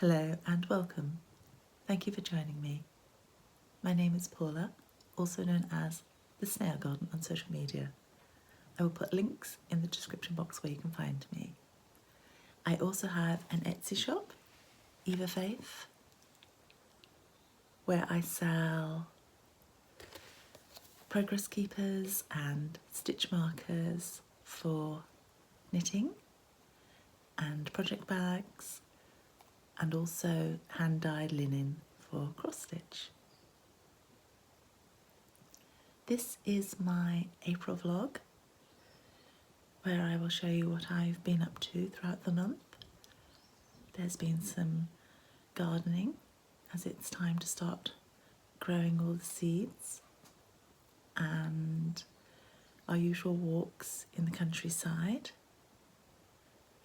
Hello and welcome. Thank you for joining me. My name is Paula, also known as the Snail Garden on social media. I will put links in the description box where you can find me. I also have an Etsy shop, Eva Faith, where I sell progress keepers and stitch markers for knitting and project bags, and also hand-dyed linen for cross-stitch. This is my April vlog, where I will show you what I've been up to throughout the month. There's been some gardening, as it's time to start growing all the seeds, and our usual walks in the countryside.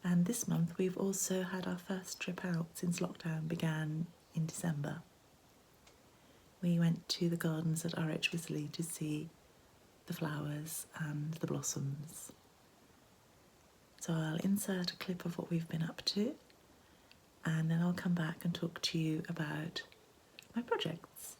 And this month we've also had our first trip out since lockdown began in December. We went to the gardens at RH Wisley to see the flowers and the blossoms. So I'll insert a clip of what we've been up to, and then I'll come back and talk to you about my projects.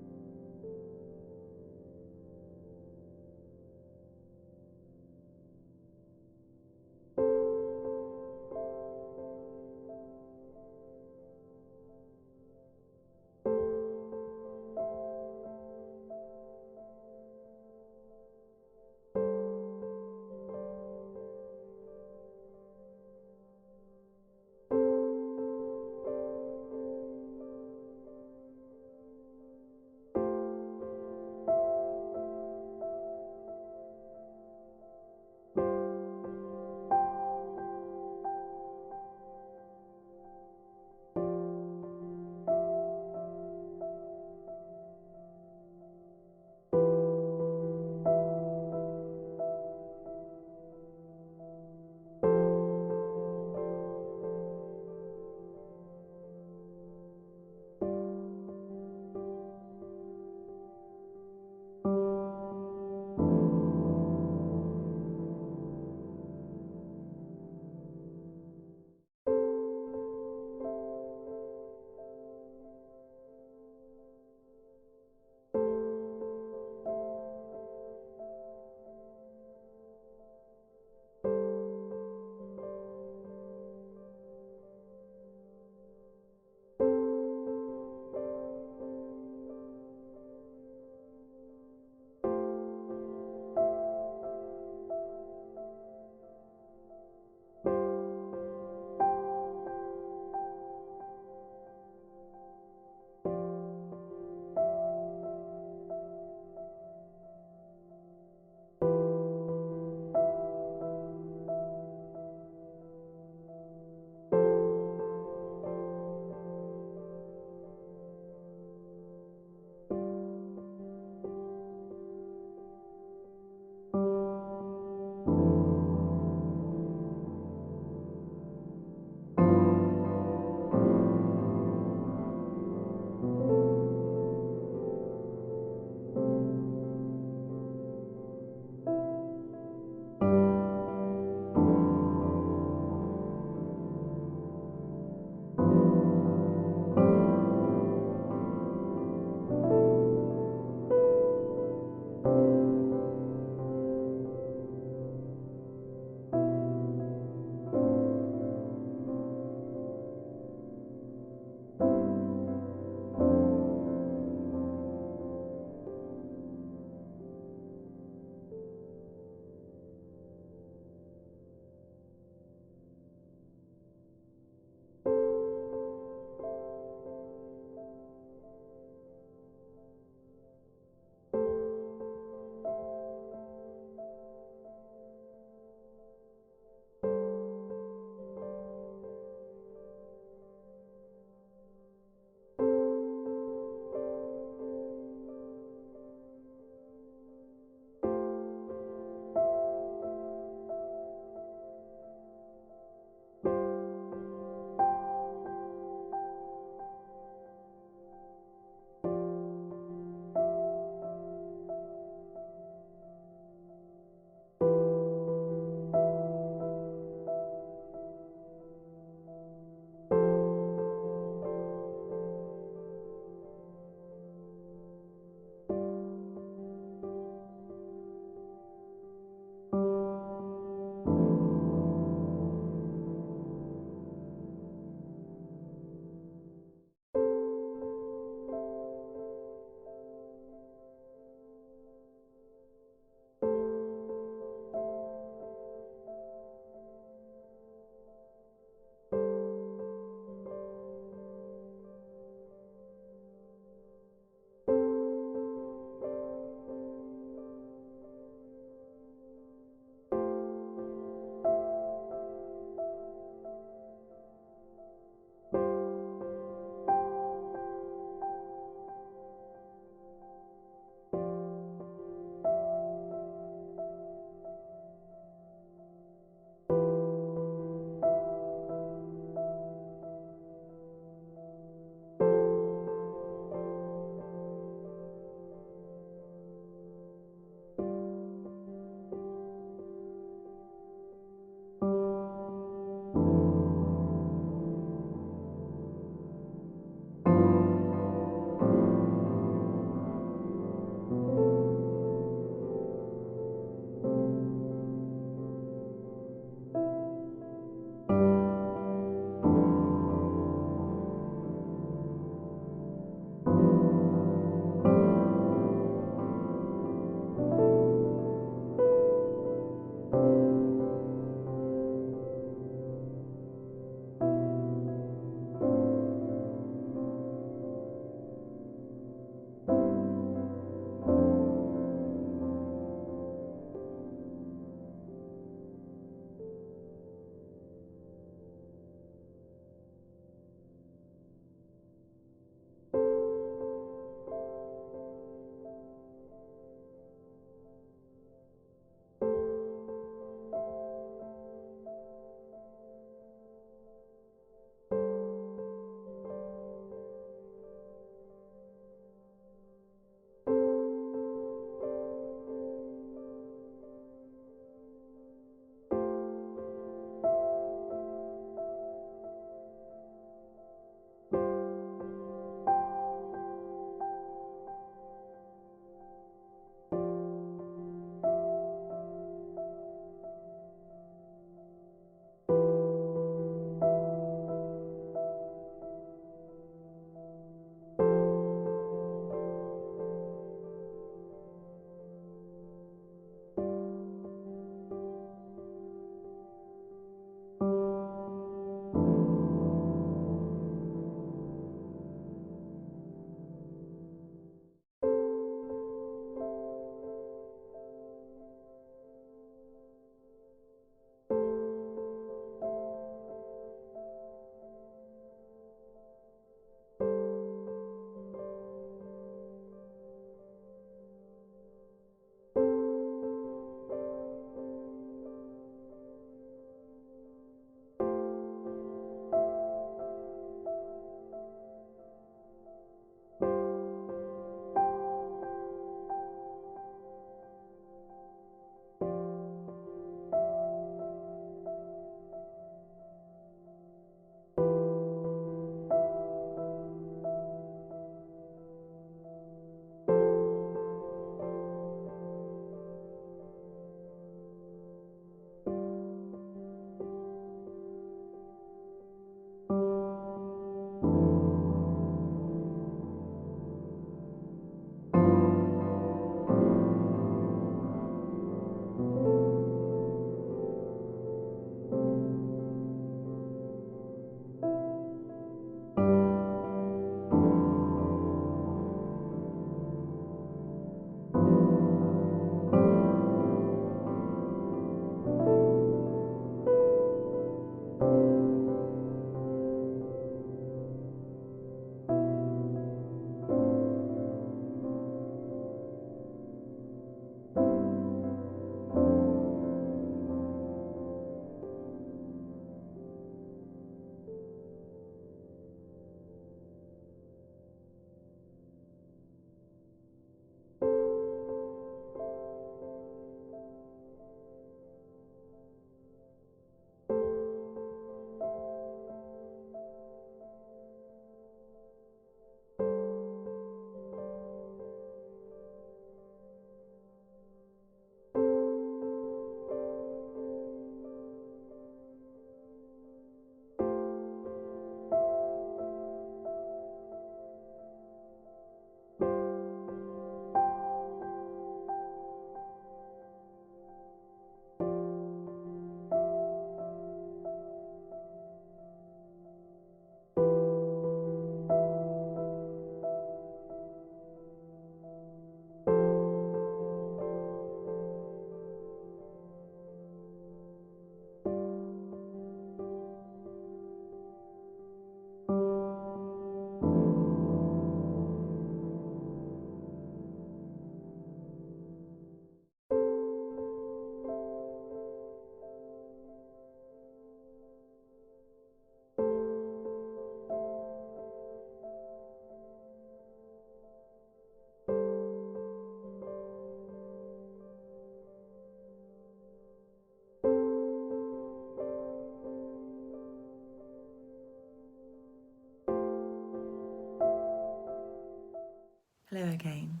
Hello again.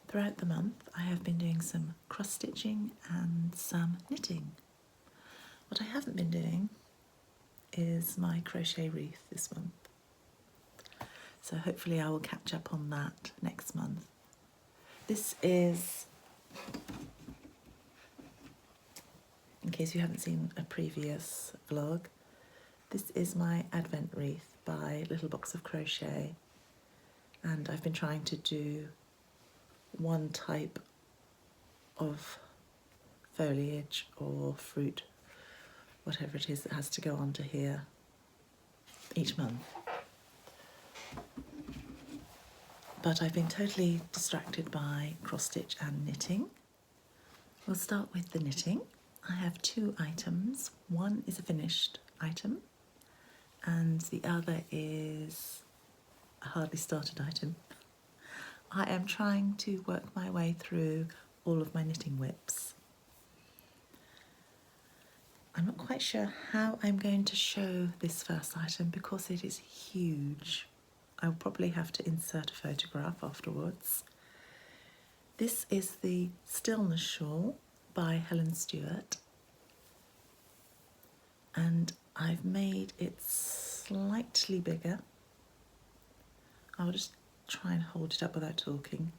Throughout the month I have been doing some cross stitching and some knitting. What I haven't been doing is my crochet wreath this month. So hopefully I will catch up on that next month. This is, in case you haven't seen a previous vlog, this is my Advent wreath by Little Box of Crochet, and I've been trying to do one type of foliage or fruit, whatever it is that has to go onto here each month. But I've been totally distracted by cross stitch and knitting. We'll start with the knitting. I have two items. One is a finished item and the other is a hardly started item. I am trying to work my way through all of my knitting whips. I'm not quite sure how I'm going to show this first item because it is huge. I'll probably have to insert a photograph afterwards. This is the Stillness shawl by Helen Stewart, and I've made it slightly bigger. I'll just try and hold it up without talking.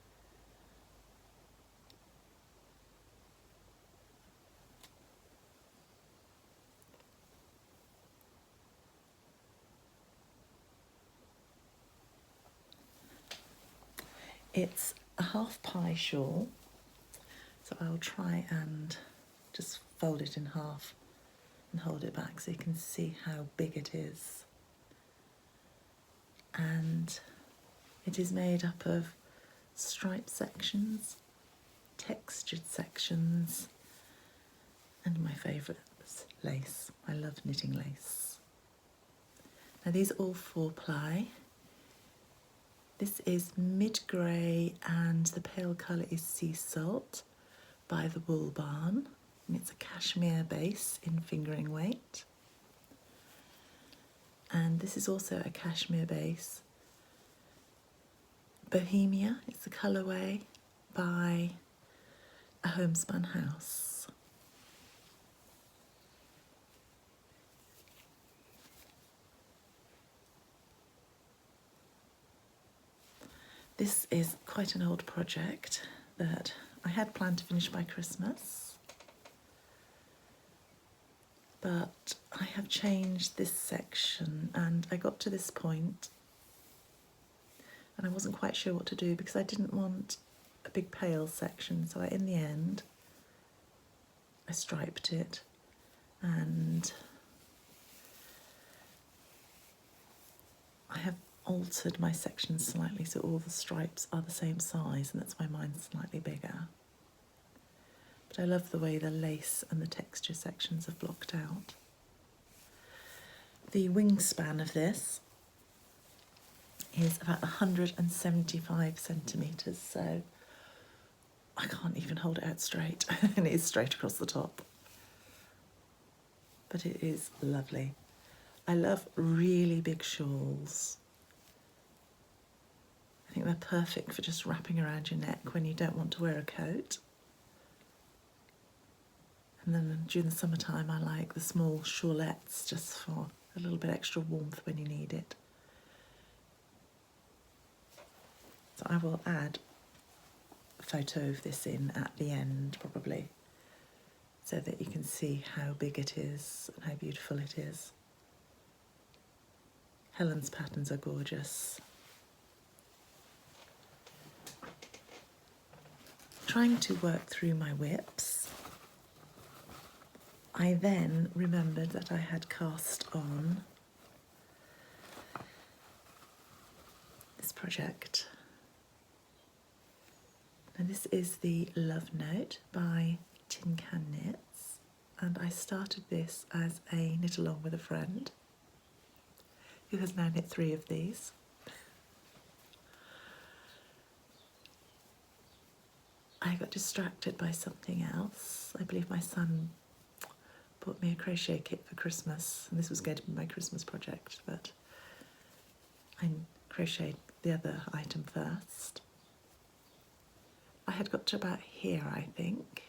It's a half pie shawl, so I'll try and just fold it in half and hold it back so you can see how big it is. And it is made up of striped sections, textured sections, and my favourite is lace. I love knitting lace. Now these are all 4-ply. This is mid-grey and the pale colour is Sea Salt by the Wool Barn, and it's a cashmere base in fingering weight. And this is also a cashmere base. Bohemia is the colourway by a Homespun House. This is quite an old project that I had planned to finish by Christmas, but I have changed this section and I got to this point and I wasn't quite sure what to do because I didn't want a big pale section, so in the end I striped it, and I have altered my section slightly so all the stripes are the same size, and that's why mine's slightly bigger. But I love the way the lace and the texture sections are blocked out. The wingspan of this is about 175 centimetres, so I can't even hold it out straight, and it is straight across the top. But it is lovely. I love really big shawls. I think they're perfect for just wrapping around your neck when you don't want to wear a coat. And then during the summertime I like the small shawlettes just for a little bit extra warmth when you need it. So I will add a photo of this in at the end probably, so that you can see how big it is and how beautiful it is. Helen's patterns are gorgeous. Trying to work through my whips, I then remembered that I had cast on this project. Now this is the Love Note by Tin Can Knits, and I started this as a knit along with a friend who has now knit 3 of these. I got distracted by something else. I believe my son bought me a crochet kit for Christmas, and this was going to be my Christmas project, but I crocheted the other item first. I had got to about here, I think.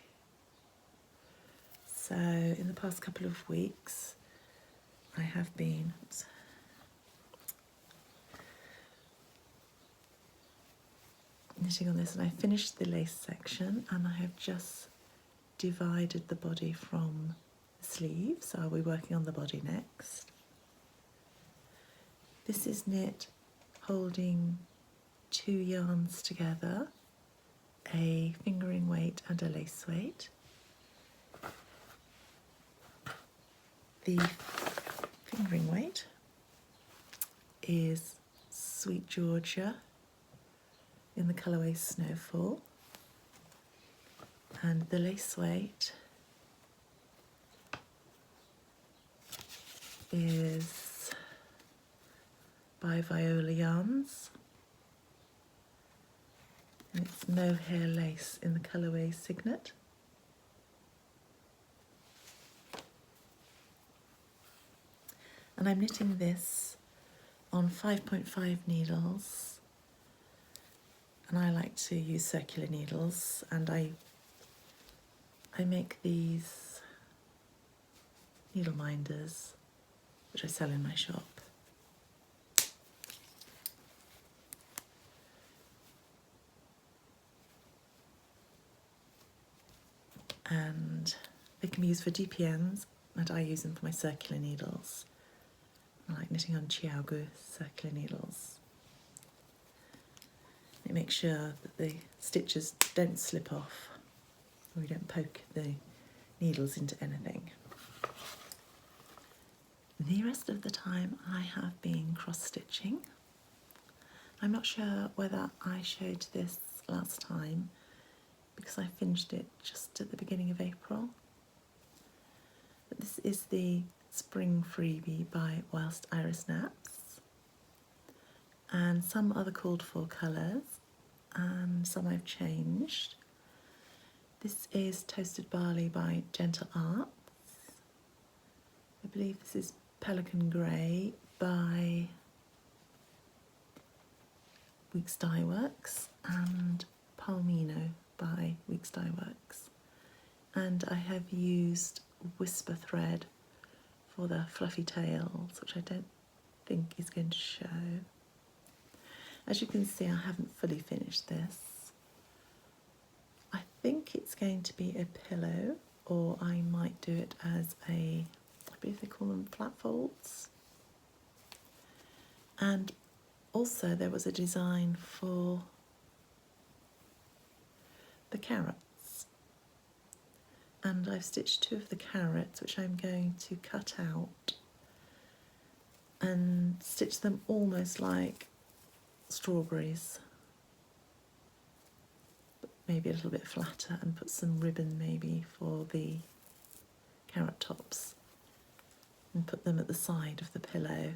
So in the past couple of weeks, I have been knitting on this, and I finished the lace section, and I have just divided the body from the sleeve, so I'll be working on the body next. This is knit holding 2 yarns together, a fingering weight and a lace weight. The fingering weight is Sweet Georgia in the colourway Snowfall, and the lace weight is by Viola Yarns, and it's mohair lace in the colourway Signet. And I'm knitting this on 5.5 needles, and I like to use circular needles, and I make these needle minders which I sell in my shop. And they can be used for DPNs, and I use them for my circular needles. I like knitting on Chiaogu circular needles. It makes sure that the stitches don't slip off, or you don't poke the needles into anything. The rest of the time I have been cross-stitching. I'm not sure whether I showed this last time, because I finished it just at the beginning of April. But this is the Spring Freebie by Whilst Iris Naps, and some other called for colours, and some I've changed. This is Toasted Barley by Gentle Arts. I believe this is Pelican Grey by Weeks Dye Works, and Palomino by Weeks Dye Works. And I have used Whisper Thread for the fluffy tails, which I don't think is going to show. As you can see, I haven't fully finished this. I think it's going to be a pillow, or I might do it as I believe they call them flat folds. And also there was a design for the carrots, and I've stitched 2 of the carrots, which I'm going to cut out and stitch them almost like strawberries, but maybe a little bit flatter, and put some ribbon maybe for the carrot tops, and put them at the side of the pillow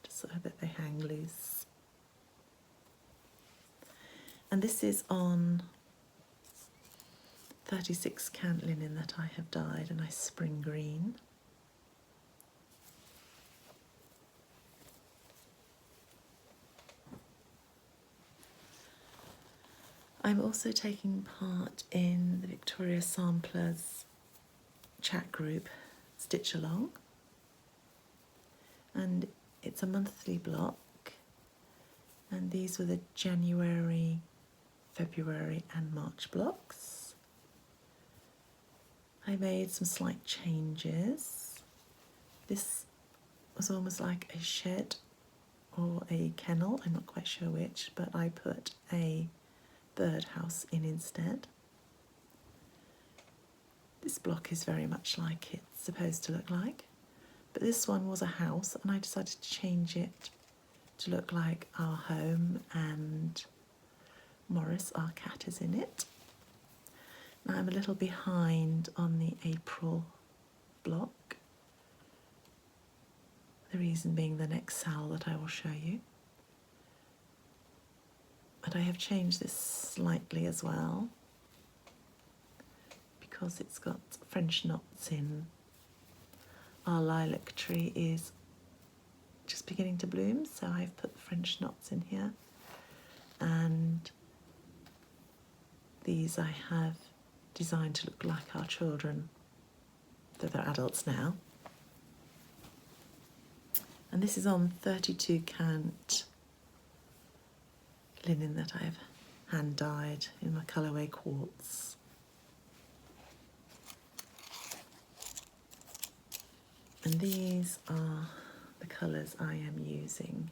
just so that they hang loose. And this is on 36 cant linen that I have dyed a nice spring green. I'm also taking part in the Victoria Samplers chat group Stitch Along, and it's a monthly block, and these were the January, February and March blocks. I made some slight changes. This was almost like a shed or a kennel, I'm not quite sure which, but I put a birdhouse in instead. This block is very much like it's supposed to look like, but this one was a house, and I decided to change it to look like our home, and Morris, our cat, is in it. Now I'm a little behind on the April block, the reason being the next sal that I will show you. But I have changed this slightly as well, because it's got French knots in. Our lilac tree is just beginning to bloom, so I've put French knots in here. and these I have designed to look like our children, though they're adults now. And this is on 32 count linen that I've hand dyed in my colourway quartz. And these are the colours I am using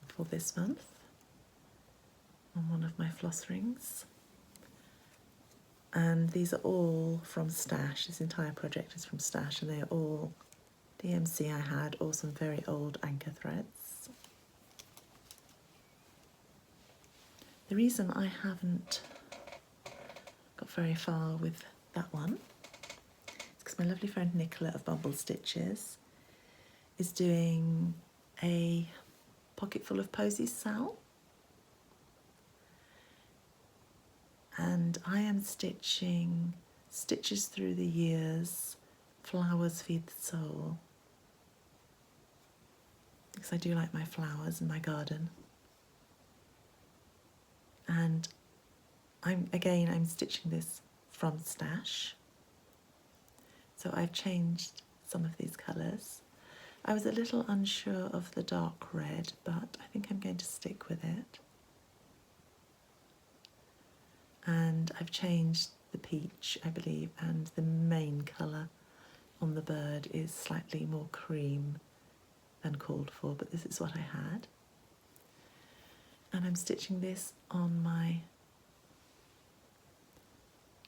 for this month on one of my floss rings. And these are all from Stash. This entire project is from Stash, and they are all DMC I had, or some very old Anchor threads. The reason I haven't got very far with that one is because my lovely friend Nicola of Bumble Stitches is doing a pocket full of posies sal, and I am stitching Stitches Through the Years, Flowers Feed the Soul, because I do like my flowers in my garden. And I'm stitching this from Stash, so I've changed some of these colours. I was a little unsure of the dark red, but I think I'm going to stick with it. And I've changed the peach, I believe, and the main colour on the bird is slightly more cream than called for, but this is what I had. And I'm stitching this on my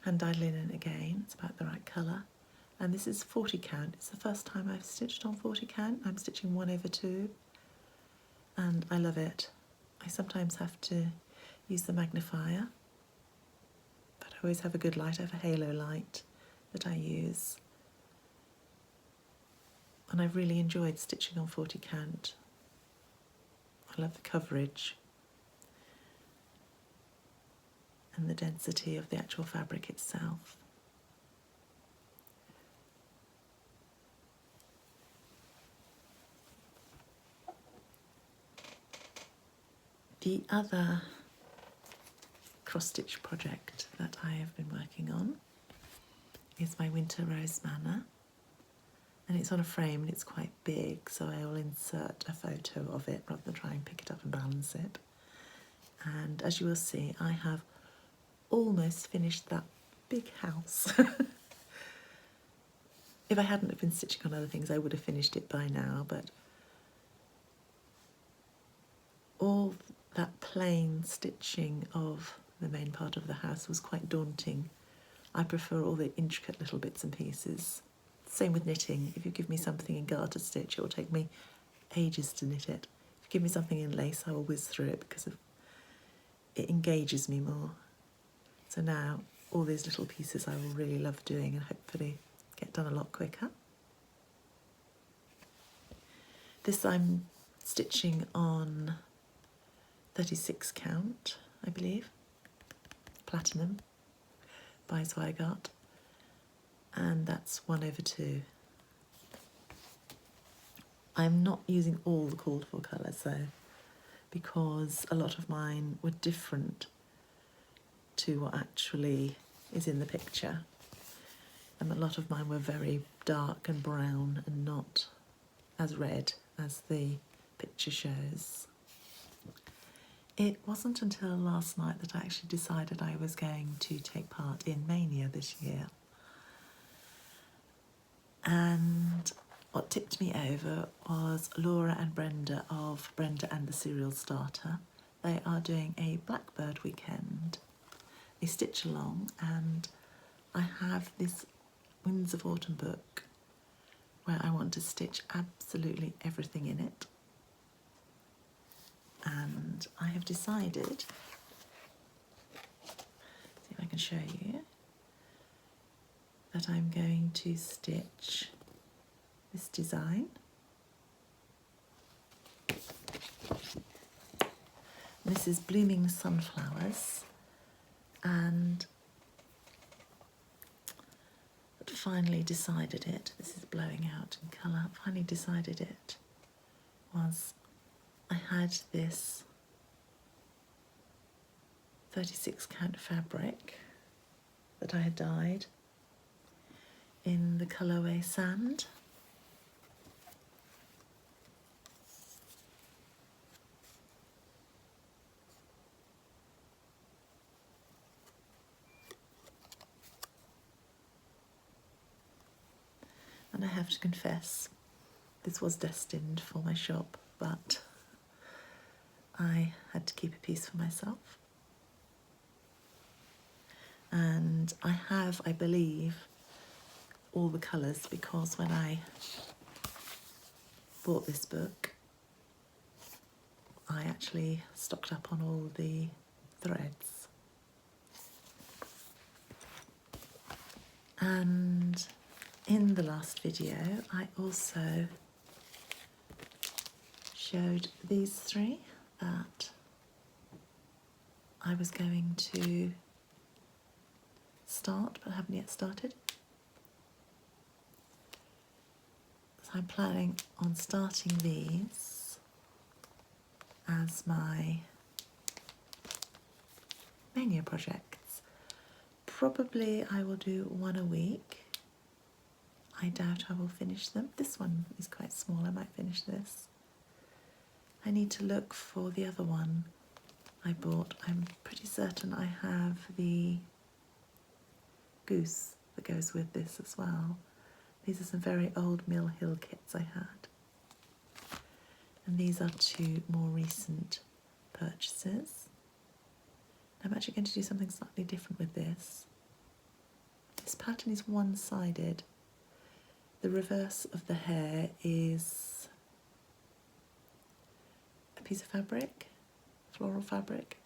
hand-dyed linen again. It's about the right colour. And this is 40 count. It's the first time I've stitched on 40 count. I'm stitching 1/2, and I love it. I sometimes have to use the magnifier, but I always have a good light. I have a halo light that I use. And I've really enjoyed stitching on 40 count. I love the coverage and the density of the actual fabric itself. The other cross-stitch project that I have been working on is my Winter Rose Manor, and it's on a frame and it's quite big, so I will insert a photo of it rather than try and pick it up and balance it. And as you will see, I have almost finished that big house. If I hadn't have been stitching on other things, I would have finished it by now, but all that plain stitching of the main part of the house was quite daunting. I prefer all the intricate little bits and pieces. Same with knitting. If you give me something in garter stitch, it will take me ages to knit it. If you give me something in lace, I will whiz through it because it engages me more. So now all these little pieces I will really love doing and hopefully get done a lot quicker. This I'm stitching on 36 count, I believe, platinum by Zweigart, and that's 1/2. I'm not using all the called for colours though, because a lot of mine were different to what actually is in the picture, and a lot of mine were very dark and brown and not as red as the picture shows. It wasn't until last night that I actually decided I was going to take part in Mania this year. And what tipped me over was Laura and Brenda of Brenda and the Cereal Starter. They are doing a Blackbird weekend, a stitch along, and I have this Winds of Autumn book where I want to stitch absolutely everything in it. And I have decided, see if I can show you, that I'm going to stitch this design. This is Blooming Sunflowers, and finally decided it, this is blowing out in colour, finally decided it was I had this 36 count fabric that I had dyed in the colourway Sand. And I have to confess, this was destined for my shop, but I had to keep a piece for myself. And I have, I believe, all the colours, because when I bought this book, I actually stocked up on all the threads. And in the last video, I also showed these three that I was going to start, but haven't yet started. So I'm planning on starting these as my mania projects. Probably I will do one a week. I doubt I will finish them. This one is quite small, I might finish this. I need to look for the other one I bought. I'm pretty certain I have the goose that goes with this as well. These are some very old Mill Hill kits I had. And these are two more recent purchases. I'm actually going to do something slightly different with this. This pattern is one-sided. The reverse of the hair is a piece of fabric, floral fabric,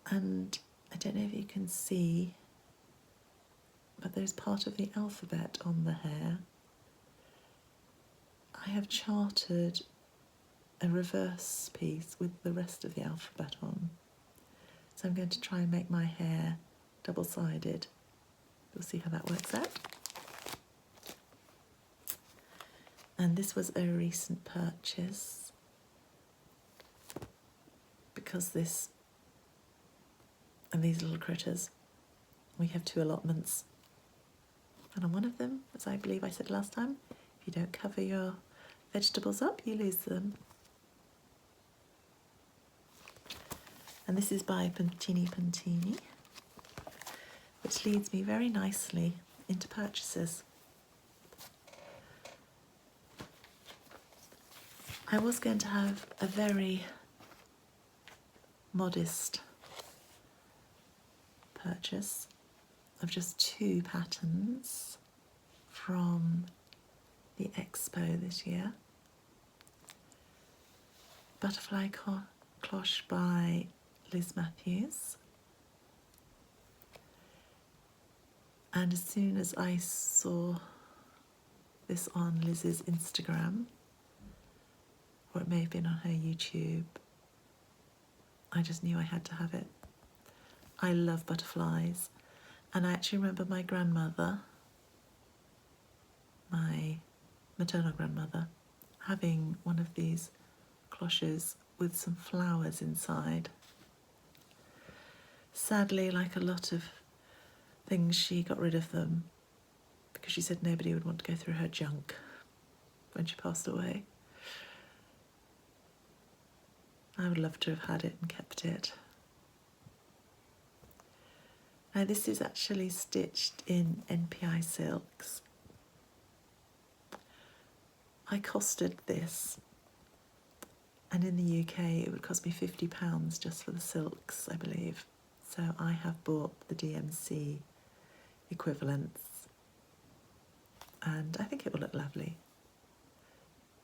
and I don't know if you can see, but there's part of the alphabet on the hair. I have charted a reverse piece with the rest of the alphabet on, so I'm going to try and make my hair double-sided. We'll see how that works out. And this was a recent purchase because this and these little critters, we have two allotments, and on one of them, as I believe I said last time, if you don't cover your vegetables up, you lose them. And this is by Puntini, which leads me very nicely into purchases. I was going to have a very modest purchase of just two patterns from the Expo this year. Butterfly Cloche by Liz Matthews. And as soon as I saw this on Liz's Instagram, or it may have been on her YouTube, I just knew I had to have it. I love butterflies, and I actually remember my grandmother, my maternal grandmother, having one of these cloches with some flowers inside. Sadly, like a lot of things, she got rid of them because she said nobody would want to go through her junk when she passed away. I would love to have had it and kept it. Now this is actually stitched in NPI silks. I costed this, and in the UK it would cost me £50 just for the silks, I believe. So I have bought the DMC equivalents, and I think it will look lovely.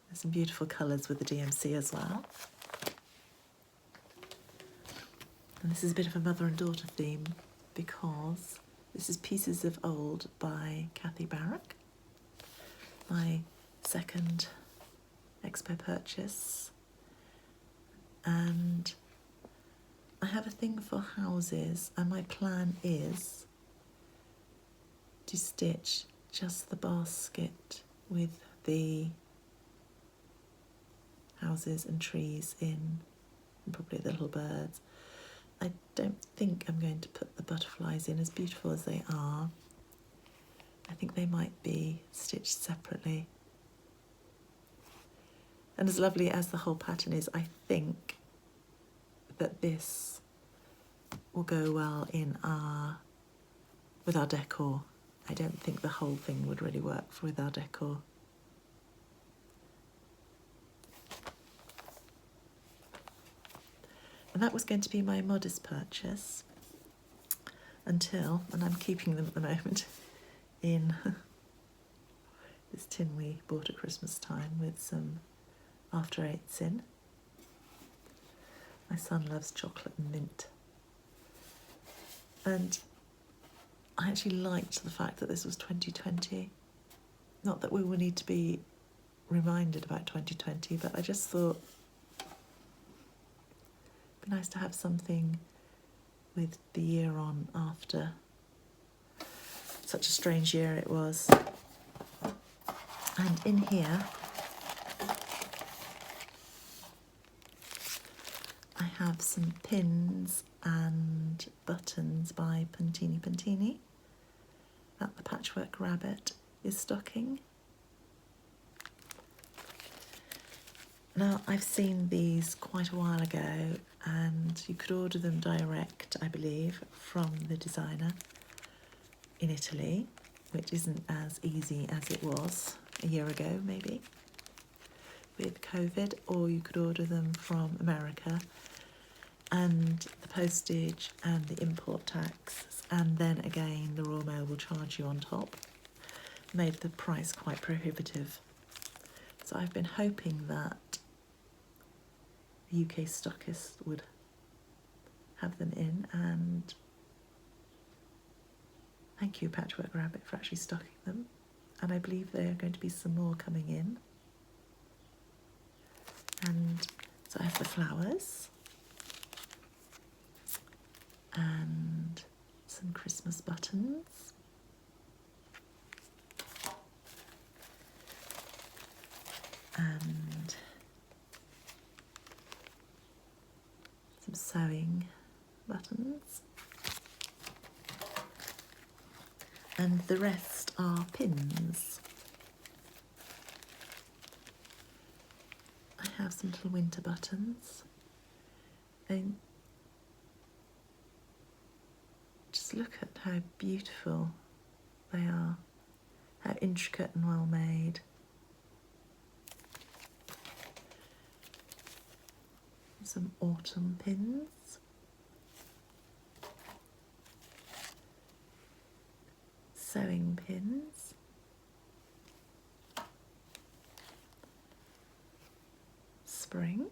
There's some beautiful colours with the DMC as well. And this is a bit of a mother and daughter theme because this is Pieces of Old by Kathy Barrack, my second Expo purchase. And I have a thing for houses, and my plan is to stitch just the basket with the houses and trees in, and probably the little birds. don't think I'm going to put the butterflies in, as beautiful as they are. I think they might be stitched separately. And as lovely as the whole pattern is, I think that this will go well with our decor. I don't think the whole thing would really work with our decor. And that was going to be my modest purchase until, and I'm keeping them at the moment, in this tin we bought at Christmas time with some after eights in. My son loves chocolate and mint. And I actually liked the fact that this was 2020. Not that we will need to be reminded about 2020, but I just thought it'd be nice to have something with the year on after such a strange year it was. And in here I have some pins and buttons by Pantini that the Patchwork Rabbit is stocking. Now, I've seen these quite a while ago, and you could order them direct, I believe, from the designer in Italy, which isn't as easy as it was a year ago, maybe, with COVID, or you could order them from America, and the postage and the import tax, and then again the Royal Mail will charge you on top, made the price quite prohibitive. So I've been hoping that the UK stockist would have them in, and thank you Patchwork Rabbit for actually stocking them, and I believe there are going to be some more coming in. And so I have the flowers and some Christmas buttons, and some sewing buttons, and the rest are pins. I have some little winter buttons, and just look at how beautiful they are, how intricate and well made. Some autumn pins, sewing pins, spring,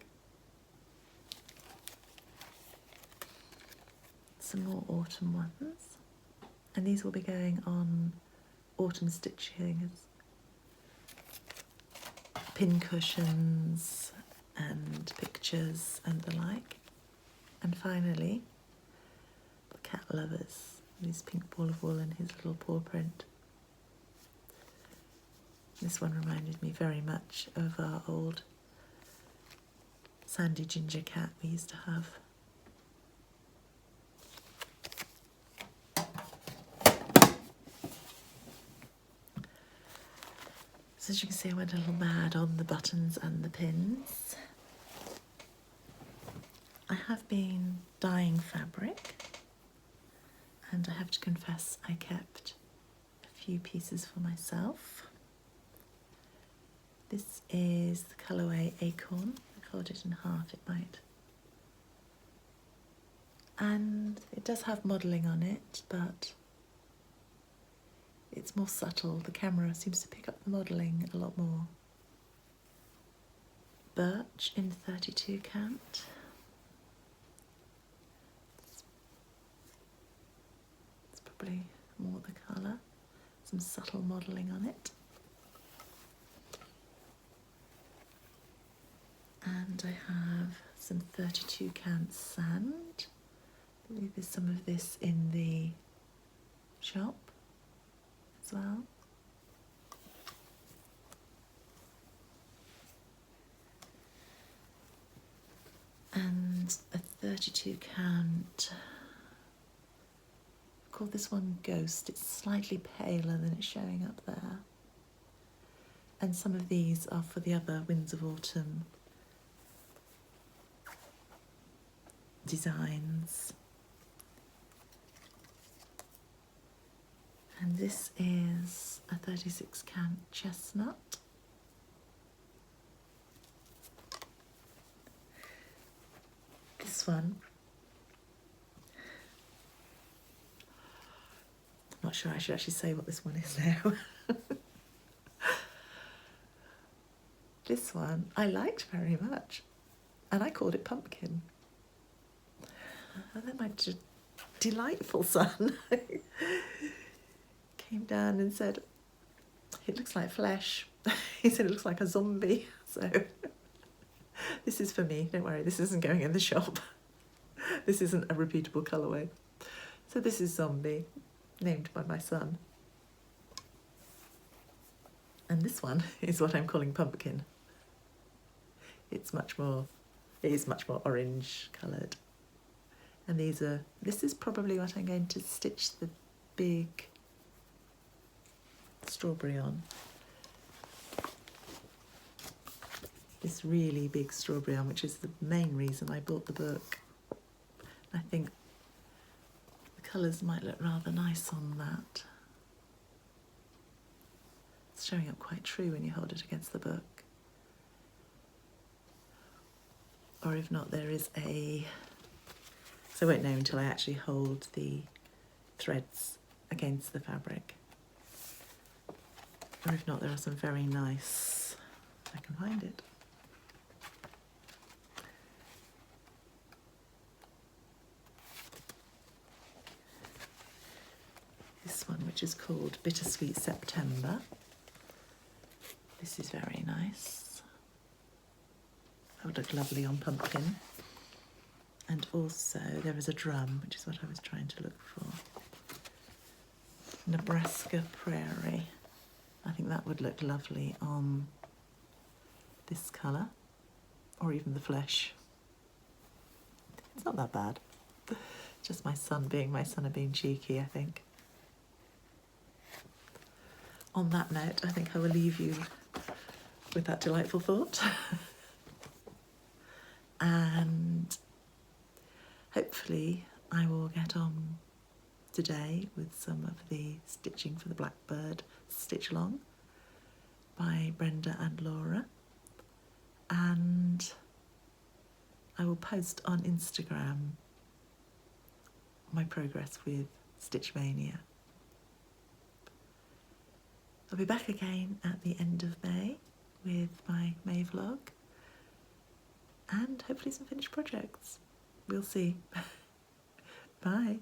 some more autumn ones, and these will be going on autumn stitching as pin cushions and pictures and the like. And finally, the cat lovers, his pink ball of wool and his little paw print. This one reminded me very much of our old sandy ginger cat we used to have. So as you can see, I went a little mad on the buttons and the pins. I have been dyeing fabric, and I have to confess I kept a few pieces for myself. This is the colourway Acorn. I fold it in half, it might. And it does have modelling on it, but it's more subtle. The camera seems to pick up the modelling a lot more. Birch in 32 count. It's probably more the colour. Some subtle modelling on it. And I have some 32 count sand. I believe there's some of this in the shop as well. And a 32 count called this one Ghost. It's slightly paler than it's showing up there. And some of these are for the other Winds of Autumn designs. And this is a 36 count chestnut. This one, I'm not sure I should actually say what this one is now. This one I liked very much, and I called it Pumpkin. And then my delightful son came down and said, it looks like flesh. He said it looks like a zombie. So this is for me, don't worry, this isn't going in the shop. This isn't a repeatable colourway. So this is Zombie, named by my son. And this one is what I'm calling Pumpkin. It is much more orange coloured. And this is probably what I'm going to stitch the big strawberry on. This really big strawberry on, which is the main reason I bought the book. I think the colours might look rather nice on that. It's showing up quite true when you hold it against the book. Or if not, there is so I won't know until I actually hold the threads against the fabric. Or if not, there are some very nice, if I can find it. This one, which is called Bittersweet September. This is very nice. That would look lovely on pumpkin. And also there is a drum, which is what I was trying to look for. Nebraska Prairie. I think that would look lovely on this colour, or even the flesh. It's not that bad. Just my son and being cheeky, I think. On that note, I think I will leave you with that delightful thought. And hopefully I will get on today with some of the stitching for the Blackbird stitch along by Brenda and Laura, and I will post on Instagram my progress with Stitch Mania. I'll be back again at the end of May with my May vlog and hopefully some finished projects. We'll see. Bye.